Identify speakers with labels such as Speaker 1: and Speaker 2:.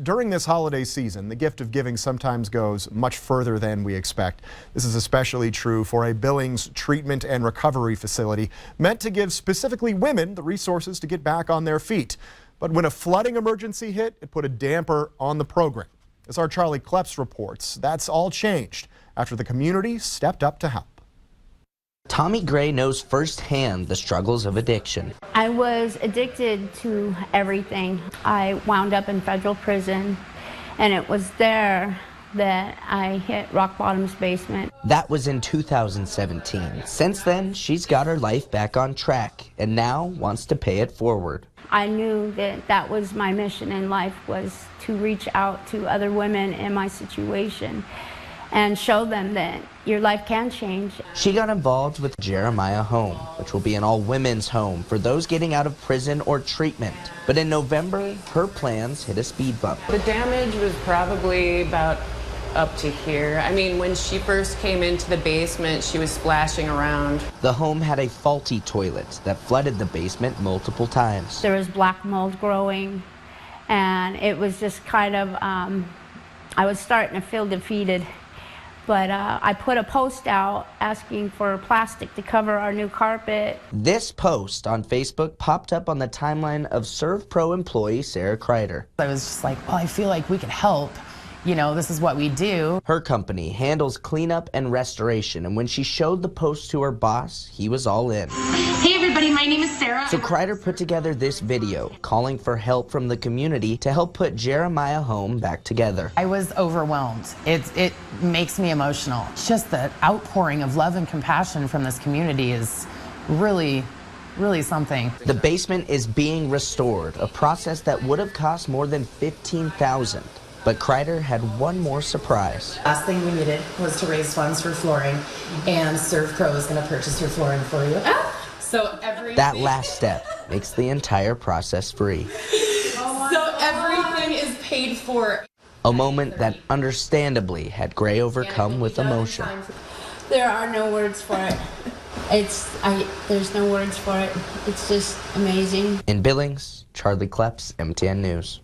Speaker 1: During this holiday season, the gift of giving sometimes goes much further than we expect. This is especially true for a Billings treatment and recovery facility meant to give specifically women the resources to get back on their feet. But when a flooding emergency hit, it put a damper on the program. As our Charlie Kleps reports, that's all changed after the community stepped up to help.
Speaker 2: Tommy Gray knows firsthand the struggles of addiction.
Speaker 3: I was addicted to everything. I wound up in federal prison, and it was there that I hit rock bottom's basement.
Speaker 2: That was in 2017. Since then, she's got her life back on track and now wants to pay it forward.
Speaker 3: I knew that that was my mission in life, was to reach out to other women in my situation and show them that your life can change.
Speaker 2: She got involved with Jeremiah Home, which will be an all-women's home for those getting out of prison or treatment. But in November, her plans hit a speed bump.
Speaker 4: The damage was probably about up to here. I mean, when she first came into the basement, she was splashing around.
Speaker 2: The home had a faulty toilet that flooded the basement multiple times.
Speaker 3: There was black mold growing, and it was just kind of, I was starting to feel defeated. But I put a post out asking for plastic to cover our new carpet.
Speaker 2: This post on Facebook popped up on the timeline of ServPro employee Sarah Kreider.
Speaker 5: I was just like, well, I feel like we could help. You know, this is what we do.
Speaker 2: Her company handles cleanup and restoration, and when she showed the post to her boss, he was all in.
Speaker 6: Hey everybody, my name is Sarah.
Speaker 2: So Kreider put together this video calling for help from the community to help put Jeremiah Home back together.
Speaker 5: I was overwhelmed. It makes me emotional. Just the outpouring of love and compassion from this community is really something.
Speaker 2: The basement is being restored, a process that would have cost more than $15,000. But Kreider had one more surprise.
Speaker 7: Last thing we needed was to raise funds for flooring, and ServPro is going to purchase your flooring for you. So
Speaker 2: that last step makes the entire process free.
Speaker 7: So everything is paid for.
Speaker 2: A moment that understandably had Gray overcome with emotion.
Speaker 3: There are no words for it. There's no words for it. It's just amazing.
Speaker 2: In Billings, Charlie Kleps, MTN News.